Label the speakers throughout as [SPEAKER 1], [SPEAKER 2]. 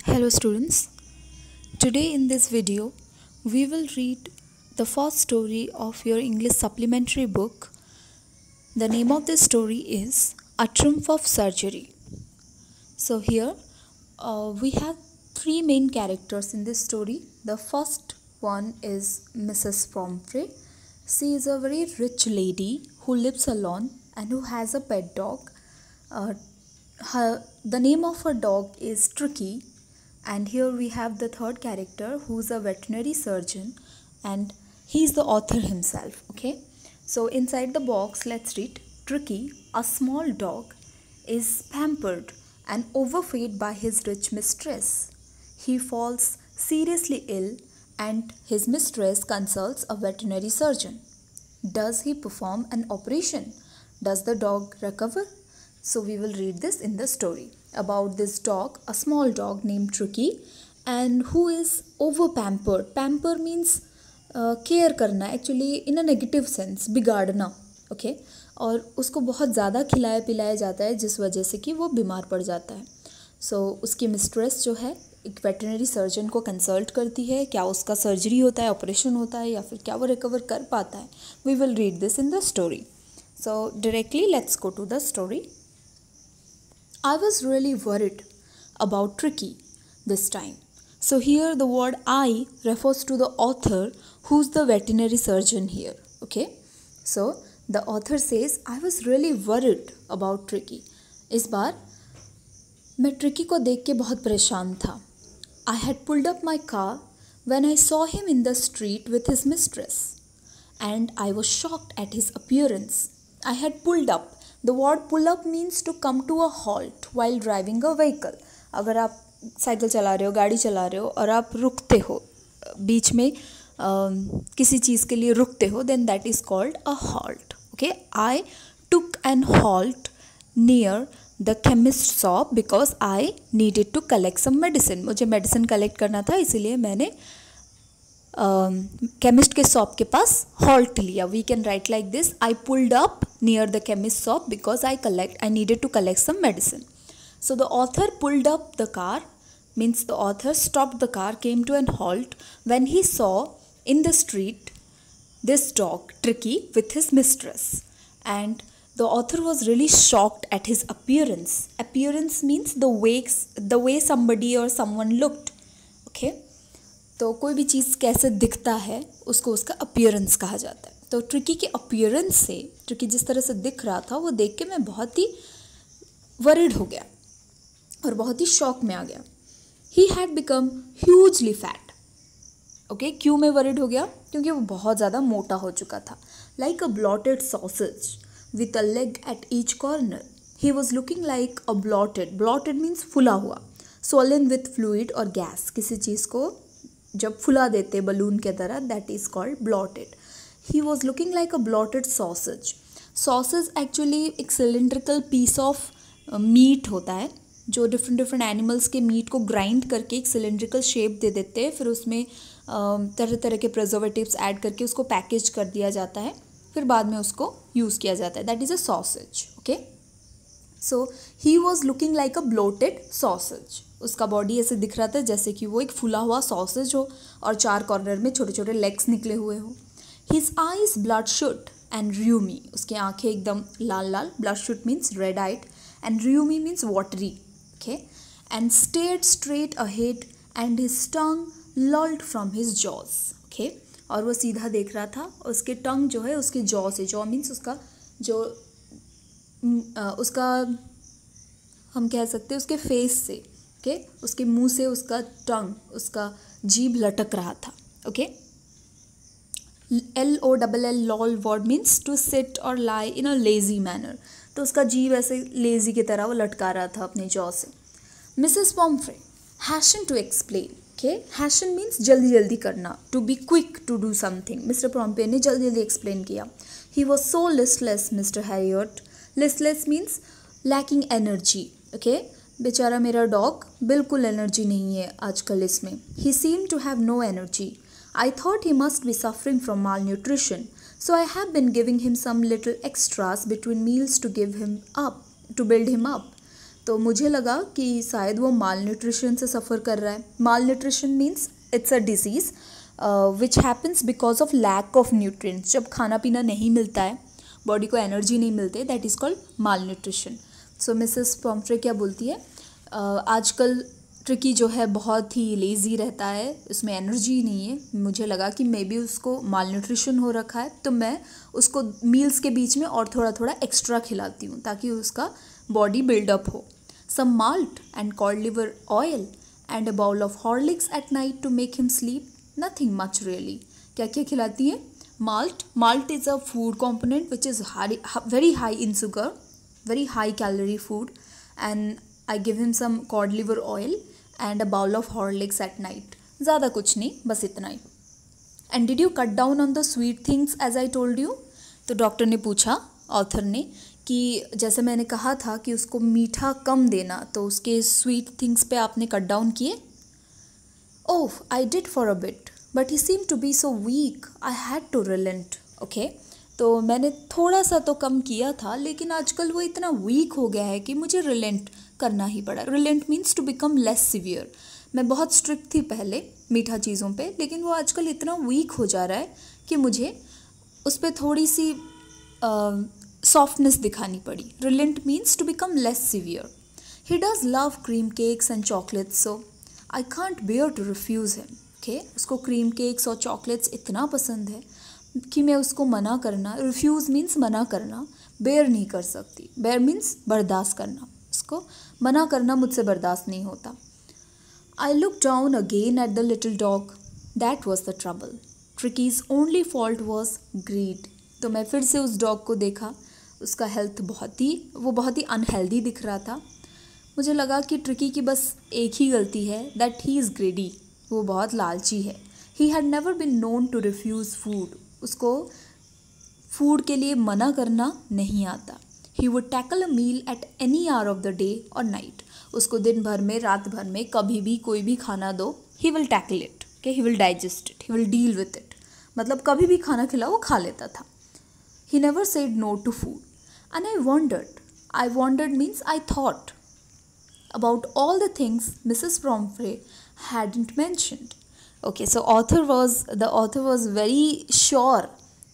[SPEAKER 1] Hello students, today in this video we will read the first story of your English supplementary book. The name of the story is A Triumph of Surgery. So here we have three main characters in this story. The first one is Mrs. Pomfrey. She is a very rich lady who lives alone and who has a pet dog. The name of her dog is Tricky. And here we have the third character who is a veterinary surgeon and he is the author himself. Okay, so inside the box let's read. Tricky, a small dog, is pampered and overfed by his rich mistress. He falls seriously ill and his mistress consults a veterinary surgeon. Does he perform an operation? Does the dog recover? So we will read this in the story about this dog, a small dog named Tricky, and who is over pampered. Pamper means care करना, actually in a negative sense, बिगाड़ना. Okay, और उसको बहुत ज़्यादा खिलाया पिलाया जाता है जिस वजह से कि वो बीमार पड़ जाता है. सो उसकी मिस्ट्रेस जो है एक वेटरनरी सर्जन को कंसल्ट करती है. क्या उसका सर्जरी होता है, ऑपरेशन होता है, या फिर क्या वो रिकवर कर पाता है. We will read this in the story. So directly let's go to the story. I was really worried about Tricky this time. So here the word I refers to the author who's the veterinary surgeon here. Okay. So the author says I was really worried about Tricky. इस बार मैं Tricky को देख के बहुत परेशान था. I had pulled up my car when I saw him in the street with his mistress. And I was shocked at his appearance. I had pulled up. The word pull up means to come to a halt while driving a vehicle. अगर आप cycle चला रहे हो, गाड़ी चला रहे हो और आप रुकते हो, बीच में किसी चीज़ के लिए रुकते हो, then that is called a halt. Okay, I took an halt near the chemist shop because I needed to collect some medicine. मुझे मेडिसिन कलेक्ट करना था, इसीलिए मैंने केमिस्ट के शॉप के पास हॉल्ट लिया. We can write like this. I pulled up near the chemist shop because I needed to collect some medicine. So the author pulled up the car means the author stopped the car, came to an halt when he saw in the street this dog Tricky with his mistress, and the author was really shocked at his appearance. Appearance means the way somebody or someone looked. Okay, तो कोई भी चीज़ कैसे दिखता है उसको उसका appearance कहा जाता है. तो ट्रिकी के अपीयरेंस से, ट्रिकी जिस तरह से दिख रहा था वो देख के मैं बहुत ही वरिड हो गया और बहुत ही शॉक में आ गया. He had become hugely fat. Okay, क्यों मैं वरिड हो गया? क्योंकि वो बहुत ज़्यादा मोटा हो चुका था. Like a blotted sausage with a leg at each corner. He was looking like a blotted means फुला हुआ. स्वोलन विथ फ्लूइड और गैस, किसी चीज़ को जब फुला देते बलून के तरह, that is called blotted. He was looking like a blotted sausage. Sausage actually एक सिलेंड्रिकल पीस ऑफ मीट होता है जो डिफरेंट एनिमल्स के मीट को ग्राइंड करके एक सिलेंड्रिकल शेप दे देते हैं. फिर उसमें तरह तरह के प्रिजर्वेटिव्स ऐड करके उसको पैकेज कर दिया जाता है, फिर बाद में उसको यूज़ किया जाता है. That is a sausage. Okay, so he was looking like a bloated sausage. उसका बॉडी ऐसे दिख रहा था जैसे कि वो एक फुला हुआ सॉसेज हो और चार कॉर्नर में छोटे छोटे लेग्स निकले हुए हो. His eyes bloodshot and rheumy. उसकी आंखें एकदम लाल लाल. Bloodshot means red eyed and rheumy means watery. Okay, and stared straight ahead and his tongue lolled from his jaws. Okay, और वो सीधा देख रहा था. उसके टंग जो है उसके जॉ से, जॉ मीन्स उसका जो उसका हम कह सकते हैं उसके फेस से, ओके, उसके मुंह से उसका टंग, उसका जीभ लटक रहा था. Okay, LOLL loll word means to sit और lie in a lazy manner. तो उसका जीभ ऐसे लेजी की तरह वो लटका रहा था अपने जॉ से. Mrs Pumphrey hasten to explain. Okay, hasten means जल्दी जल्दी करना, to be quick to do something. Mr Pumphrey ने जल्दी जल्दी एक्सप्लेन किया. He was so listless Mr Herriot. Listless means lacking energy. Okay, बेचारा मेरा डॉग बिल्कुल एनर्जी नहीं है आजकल इसमें. He seem to have no energy. I thought he must be suffering from malnutrition, so I have been giving him some little extras between meals to build him up. तो मुझे लगा कि शायद वो माल न्यूट्रिशन से सफ़र कर रहा है। Malnutrition means it's a disease which happens because of lack of nutrients. जब खाना पीना नहीं मिलता है, बॉडी को एनर्जी नहीं मिलती, that is called mall nutrition. So Mrs पॉम्फ्रे क्या बोलती है, आजकल ट्रिकी जो है बहुत ही लेज़ी रहता है, उसमें एनर्जी नहीं है। मुझे लगा कि मे बी उसको माल न्यूट्रिशन हो रखा है, तो मैं उसको मील्स के बीच में और थोड़ा थोड़ा एक्स्ट्रा खिलाती हूँ ताकि उसका बॉडी बिल्डअप हो। Some malt and cod liver oil and a bowl of Horlicks at night to make him sleep, nothing much really. क्या क्या खिलाती है? Malt is a food component which is very high in sugar, very high calorie food, and I give him some cod liver oil and a bowl of Horlicks at night. ज़्यादा कुछ नहीं, बस इतना ही। And did you cut down on the sweet things as I told you? तो doctor ने पूछा, author ने, कि जैसे मैंने कहा था कि उसको मीठा कम देना, तो उसके स्वीट थिंग्स पे आपने कट डाउन किए? Oh, I did for a bit but he seem to be so weak, I had to relent. Okay, तो मैंने थोड़ा सा तो कम किया था, लेकिन आजकल वो इतना वीक हो गया है कि मुझे रिलेंट करना ही पड़ा। Relent means to become less severe. मैं बहुत स्ट्रिक्ट थी पहले मीठा चीज़ों पे, लेकिन वो आजकल इतना वीक हो जा रहा है कि मुझे उस पर थोड़ी सी सॉफ्टनेस दिखानी पड़ी। Relent means to become less severe. He does love cream cakes and chocolates, so I can't bear to refuse him. Okay, उसको क्रीम केक्स और चॉकलेट्स इतना पसंद है कि मैं उसको मना करना, रिफ्यूज़ मीन्स मना करना, बेयर नहीं कर सकती। बेयर मीन्स बर्दाश्त करना, उसको मना करना मुझसे बर्दाश्त नहीं होता। I look down again at the little dog, that was the trouble, Tricki's only fault was greed. तो मैं फिर से उस डॉग को देखा, उसका हेल्थ बहुत ही अनहेल्दी दिख रहा था। मुझे लगा कि ट्रिकी की बस एक ही गलती है, दैट ही इज़ ग्रेडी, वो बहुत लालची है। He had never been known to refuse food, उसको फूड के लिए मना करना नहीं आता। He would tackle a meal at any hour of the day और नाइट, उसको दिन भर में, रात भर में, कभी भी कोई भी खाना दो, ही विल टैकल इट, के he will digest it, he will deal with it. मतलब कभी भी खाना खिलाओ वो खा लेता था। He never said no to food and I wondered means I thought about all the things Mrs. Pomfrey hadn't mentioned. Okay, so the author was very sure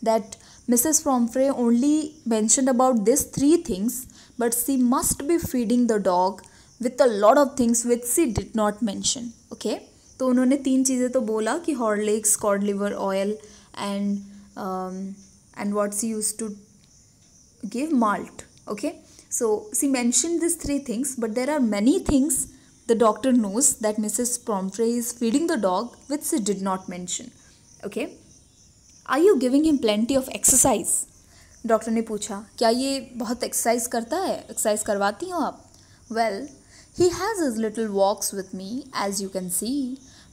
[SPEAKER 1] that Mrs. Pomfrey only mentioned about these 3 things, but she must be feeding the dog with a lot of things which she did not mention. Okay, तो उन्होंने 3 चीज़ें तो बोला कि Horlicks, cod liver oil and what she used to give, malt. Okay, so she mentioned these 3 things, but there are many things the doctor knows that Mrs. Pomfrey is feeding the dog which she did not mention. Okay, are you giving him plenty of exercise? Doctor ने पूछा, क्या ये बहुत exercise करता है, exercise करवाती हो आप? Well, he has his little walks with me, as you can see,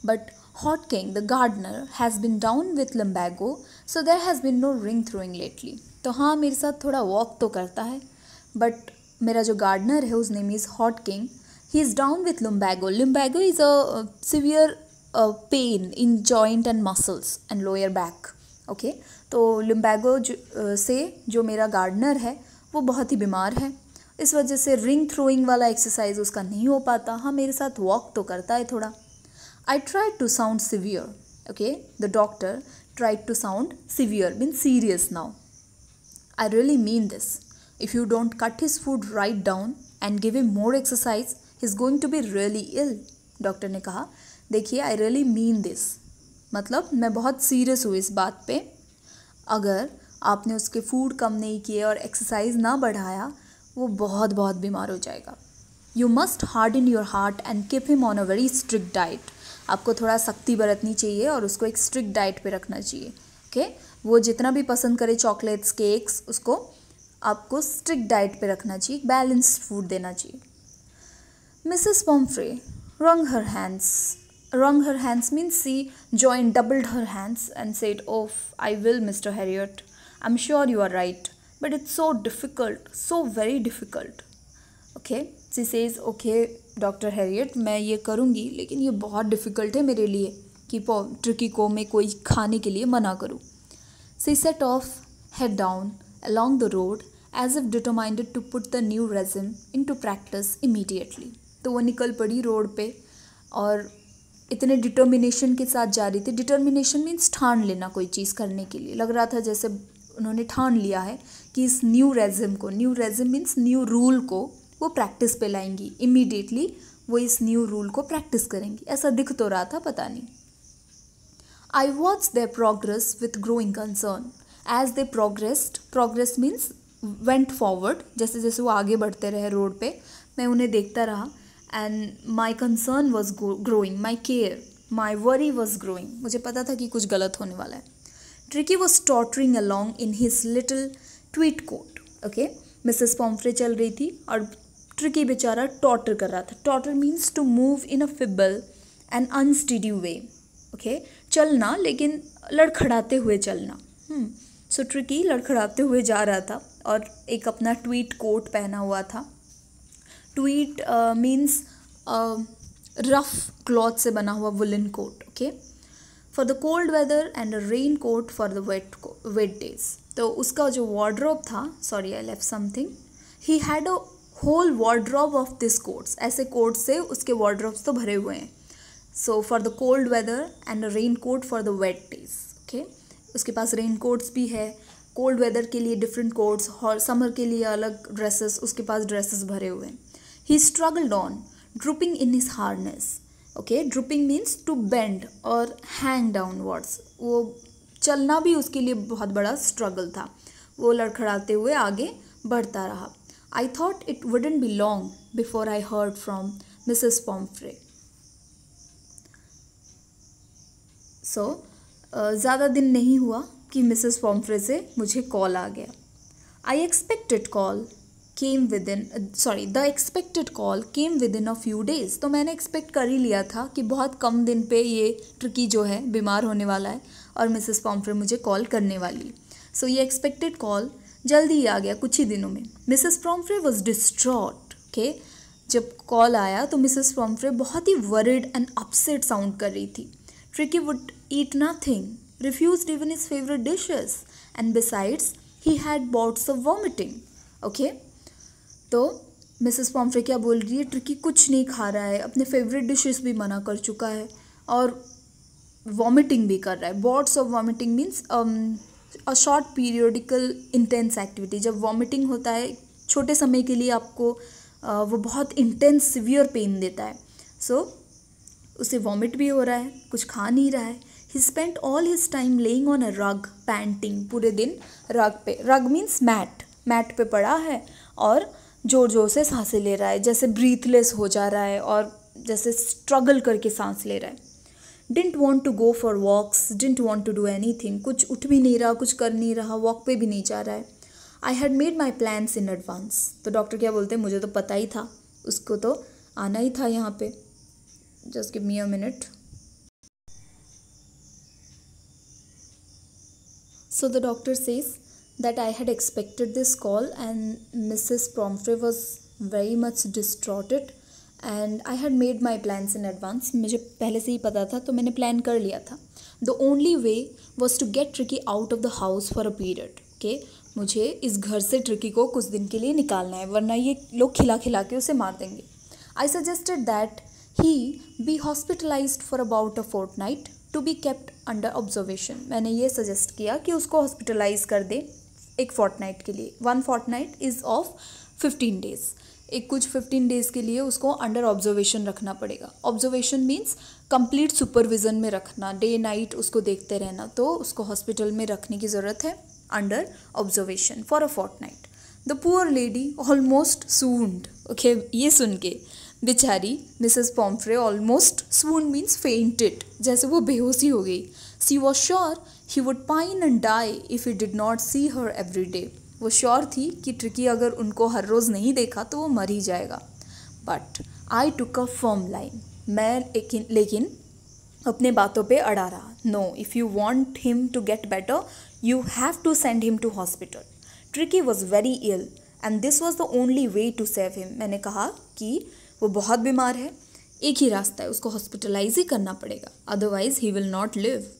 [SPEAKER 1] but Hot King, the gardener, has been down with lumbago, so there has been no ring throwing lately. तो हाँ, मेरे साथ थोड़ा walk तो करता है, but मेरा जो गार्डनर है, उस name is Hodgkin, he is down with lumbago. Lumbago is a severe pain in joint and muscles and lower back. Okay, तो लुम्बैगो से जो मेरा गार्डनर है वो बहुत ही बीमार है, इस वजह से रिंग थ्रोइंग वाला एक्सरसाइज उसका नहीं हो पाता। हाँ, मेरे साथ वॉक तो करता है थोड़ा। I tried to sound severe. Okay, the doctor tried to sound severe, mean serious now. I really mean this. If you don't cut his food right down and give him more exercise, he's going to be really ill. Doctor ने कहा, देखिए, I really mean this. मतलब मैं बहुत serious हूँ इस बात पे। अगर आपने उसके फूड कम नहीं किए और एक्सरसाइज ना बढ़ाया, वो बहुत बहुत बीमार हो जाएगा। You must harden your heart and keep him on a very strict diet. आपको थोड़ा सख्ती बरतनी चाहिए और उसको एक स्ट्रिक्ट डाइट पे रखना चाहिए। ओके, वो जितना भी पसंद करे चॉकलेट्स, केक्स, उसको आपको स्ट्रिक्ट डाइट पे रखना चाहिए, बैलेंस्ड फूड देना चाहिए। Mrs पॉम्फ्रे wrung her hands means she joined, doubled her hands and said, oh, I will, Mr. Harriot. I'm sure you are right, but it's so difficult, so very difficult. Okay, she says, okay, Dr. Harriot, मैं ये करूँगी, लेकिन ये बहुत difficult है मेरे लिए कि ट्रिकी को मैं कोई खाने के लिए मना करूँ। She set off, head down, along the road as if determined to put the new regime into practice immediately. तो वो निकल पड़ी रोड पे और इतने डिटर्मिनेशन के साथ जा रही थी। डिटर्मिनेशन मीन्स ठान लेना कोई चीज़ करने के लिए, लग रहा था जैसे उन्होंने ठान लिया है कि इस new regime means new rule को वो प्रैक्टिस पे लाएंगी इमीडिएटली। वो इस न्यू रूल को प्रैक्टिस करेंगी, ऐसा दिख तो रहा था, पता नहीं। I watch their progress with growing concern as they progressed. Progress means went forward, जैसे जैसे वो आगे बढ़ते रहे रोड पे, मैं उन्हें देखता रहा। And my concern was growing, my care, my worry was growing. मुझे पता था कि कुछ गलत होने वाला है। Tricki was tottering along in his little tweed coat. Okay, Mrs Pumphrey चल रही थी और ट्रिकी बेचारा टॉटर कर रहा था। Totter means to move in a feeble and unsteady way. Okay, चलना लेकिन लड़खड़ाते हुए चलना। सो ट्रिकी लड़खड़ाते हुए जा रहा था और एक अपना ट्वीट कोट पहना हुआ था। ट्वीट मीन्स रफ क्लॉथ से बना हुआ woollen coat. Okay, for the cold weather and a rain coat for the wet days. तो उसका जो वार्डरोब था, sorry I left something, he had a whole wardrobe of this coats. ऐसे coat से उसके वार्डरोब्स तो भरे हुए हैं। So for the cold weather and a rain coat for the wet days. Okay, उसके पास रेन कोट्स भी है, कोल्ड वेदर के लिए डिफरेंट कोट्स और समर के लिए अलग ड्रेसेस, उसके पास ड्रेसेस भरे हुए हैं। He struggled on drooping in his harness. Okay, drooping means to bend और हैंग डाउनवर्ड्स। वो चलना भी उसके लिए बहुत बड़ा स्ट्रगल था। वो लड़खड़ाते हुए आगे बढ़ता रहा। I thought it wouldn't be long before I heard from Mrs Pumphrey. So ज़्यादा दिन नहीं हुआ कि मिसेस पॉम्फ्रे से मुझे कॉल आ गया। The expected call came with in a few days. तो मैंने एक्सपेक्ट कर ही लिया था कि बहुत कम दिन पे ये ट्रिकी जो है बीमार होने वाला है और मिसेस पॉम्फ्रे मुझे कॉल करने वाली। सो ये एक्सपेक्टेड कॉल जल्दी ही आ गया, कुछ ही दिनों में। Mrs पॉम्फ्रे was distraught. ओके, जब कॉल आया तो मिसेस पॉम्फ्रे बहुत ही वरिड एंड अपसेट साउंड कर रही थी। Tricky would eat nothing, refused even his favorite dishes, and besides he had bouts of vomiting. Okay, तो मिसेस पॉम्फ्रे क्या बोल रही है, ट्रिकी कुछ नहीं खा रहा है, अपने फेवरेट डिशेस भी मना कर चुका है और वॉमिटिंग भी कर रहा है। Bots of vomiting means a short periodical intense activity. जब वॉमिटिंग होता है छोटे समय के लिए आपको वो बहुत इंटेंस सिवियर पेन देता है। सो उसे वॉमिट भी हो रहा है, कुछ खा नहीं रहा है। He spent all his time laying on a rug, panting. पूरे दिन रग पे, रग मीन्स मैट पे पड़ा है और जोर जोर से सांसें ले रहा है, जैसे ब्रीथलेस हो जा रहा है और जैसे स्ट्रगल करके सांस ले रहा है। Didn't want to go for walks, didn't want to do anything. कुछ उठ भी नहीं रहा, कुछ कर नहीं रहा, वॉक पे भी नहीं जा रहा है। I had made my plans in advance. तो डॉक्टर क्या बोलते हैं, मुझे तो पता ही था, उसको तो आना ही था यहाँ पे। Just give me a minute. So the doctor says that I had expected this call and Mrs. Pomfrey was very much distraughted and I had made my plans in advance. मुझे पहले से ही पता था, तो मैंने प्लान कर लिया था। The only way was to get Tricky out of the house for a period. Okay, मुझे इस घर से ट्रिकी को कुछ दिन के लिए निकालना है, वरना ये लोग खिला खिला के उसे मार देंगे। I suggested that he be hospitalized for about a fortnight to be kept under observation. मैंने ये सजेस्ट किया कि उसको हॉस्पिटलाइज कर दे एक फोर्टनाइट के लिए। 1 fortnight इज़ ऑफ 15 days। एक कुछ 15 days के लिए उसको अंडर ऑब्जर्वेशन रखना पड़ेगा। ऑब्जर्वेशन मीन्स कंप्लीट सुपरविजन में रखना, डे नाइट उसको देखते रहना। तो उसको हॉस्पिटल में रखने की ज़रूरत है, under observation for a fortnight. The poor lady almost swooned. Okay, ये सुन के बेचारी Mrs Pumphrey almost swoon means fainted, जैसे वो बेहोशी हो गई। She was sure he would pine and die if he did not see her every day. वो श्योर थी कि ट्रिकी अगर उनको हर रोज़ नहीं देखा तो वो मर ही जाएगा। But I took a firm line. मैं लेकिन अपने बातों पे अड़ा रहा। No, if you want him to get better you have to send him to hospital. Tricky was very ill and this was the only way to save him. मैंने कहा कि वो बहुत बीमार है, एक ही रास्ता है, उसको हॉस्पिटलाइज ही करना पड़ेगा, otherwise he will not live.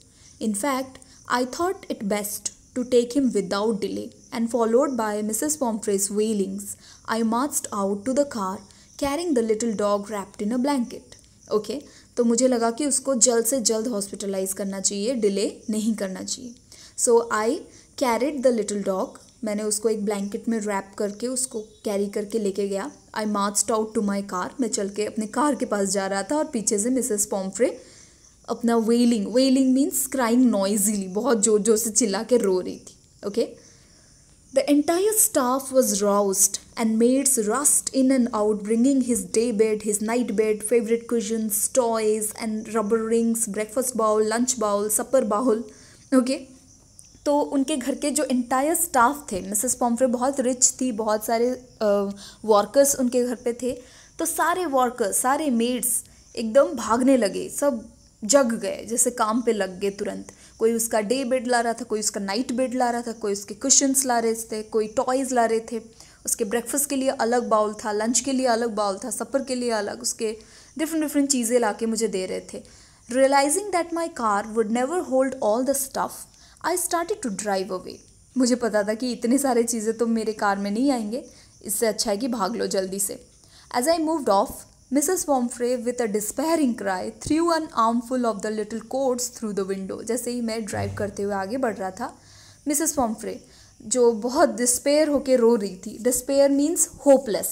[SPEAKER 1] In fact I thought it best to take him without delay, and followed by Mrs. Pomfrey's wailings, I marched out to the car carrying the little dog wrapped in a blanket. Okay, तो मुझे लगा कि उसको जल्द से जल्द hospitalise करना चाहिए, डिले नहीं करना चाहिए. सो आई कैरिड द लिटिल डॉग. मैंने उसको एक ब्लैंकेट में रैप करके उसको कैरी करके लेके गया. I marched out to my car. मैं चल के अपने कार के पास जा रहा था और पीछे से मिसेस पॉम्फ्रे अपना वेलिंग मीन्स क्राइंग नॉइजीली, बहुत जोर जोर से चिल्ला के रो रही थी. Okay, the entire staff was roused and maids rushed in and out bringing his day bed, his night bed, favorite cushions, toys and rubber rings, breakfast bowl, lunch bowl, supper bowl. Okay, तो उनके घर के जो entire staff थे, Mrs पॉम्फ्रे बहुत rich थी, बहुत सारे वर्कर्स उनके घर पे थे, तो सारे वर्कर्स, सारे मेड्स एकदम भागने लगे, सब जग गए, जैसे काम पे लग गए तुरंत. कोई उसका डे बेड ला रहा था, कोई उसका नाइट बेड ला रहा था, कोई उसके कुशन्स ला रहे थे, कोई टॉयज़ ला रहे थे, उसके ब्रेकफास्ट के लिए अलग बाउल था, लंच के लिए अलग बाउल था, सफ़र के लिए अलग, उसके डिफरेंट चीज़ें ला के मुझे दे रहे थे. Realising that my car would never hold all the stuff, I started to drive away. मुझे पता था कि इतने सारे चीज़ें तो मेरे कार में नहीं आएंगे, इससे अच्छा है कि भाग लो जल्दी से. As I moved off, Mrs Pumphrey with a despairing cry threw an armful of the little coats through the window. जैसे ही मैं ड्राइव करते हुए आगे बढ़ रहा था, मिसेस पॉम्फ्रे जो बहुत डिस्पेयर होके रो रही थी, डिस्पेयर मीन्स होपलेस,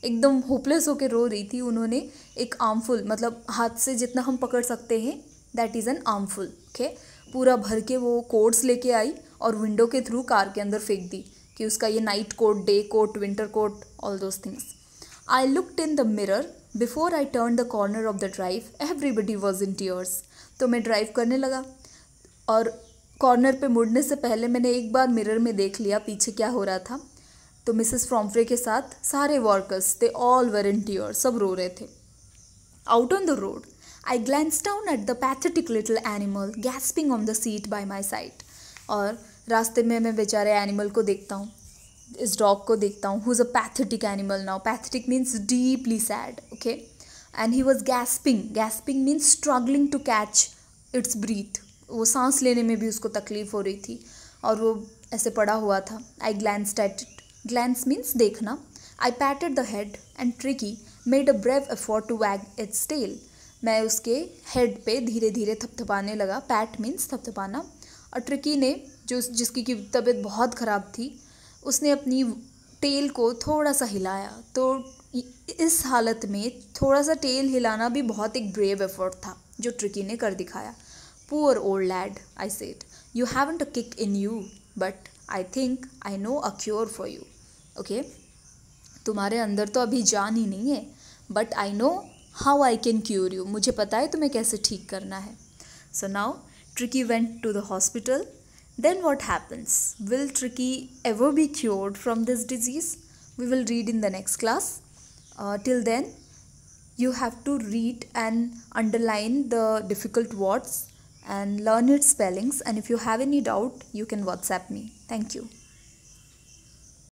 [SPEAKER 1] एकदम होपलेस होके रो रही थी, उन्होंने एक आर्मफुल, मतलब हाथ से जितना हम पकड़ सकते हैं, that is an armful. Okay, पूरा भर के वो कोट्स लेके आई और विंडो के थ्रू कार के अंदर फेंक दी कि उसका ये night coat, day coat, winter coat, all those things. I looked in the mirror before I turn the corner of the drive. Everybody was in tears. तो मैं ड्राइव करने लगा और कॉर्नर पे मुड़ने से पहले मैंने एक बार मिरर में देख लिया पीछे क्या हो रहा था. तो मिसेस पॉम्फ्रे के साथ सारे workers, they all were in tears, सब रो रहे थे. Out on the road, I glanced down at the pathetic little animal gasping on the seat by my side. और रास्ते में मैं बेचारे एनिमल को देखता हूँ, इस डॉग को देखता हूँ, who is a pathetic animal now. Pathetic means deeply sad. Okay, and he was gasping means struggling to catch its breath. वो सांस लेने में भी उसको तकलीफ़ हो रही थी और वो ऐसे पड़ा हुआ था. I glanced at it. Glance means देखना. I patted the head and Tricki made a brave effort to wag its tail. मैं उसके हेड पे धीरे धीरे थपथपाने लगा. पैट मीन्स थपथपाना. और ट्रिकी ने, जिसकी की तबीयत बहुत ख़राब थी, उसने अपनी टेल को थोड़ा सा हिलाया. तो इस हालत में थोड़ा सा टेल हिलाना भी बहुत एक ब्रेव एफर्ट था जो ट्रिकी ने कर दिखाया. Poor old lad, I said. You haven't a kick in you, but I think I know a cure for you. Okay? तुम्हारे अंदर तो अभी जान ही नहीं है, but I know how I can cure you. मुझे पता है तुम्हें कैसे ठीक करना है. So now, Tricky went to the hospital. Then what happens? Will Tricky ever be cured from this disease? We will read in the next class. Till then, you have to read and underline the difficult words and learn its spellings, and if you have any doubt you can WhatsApp me. Thank you.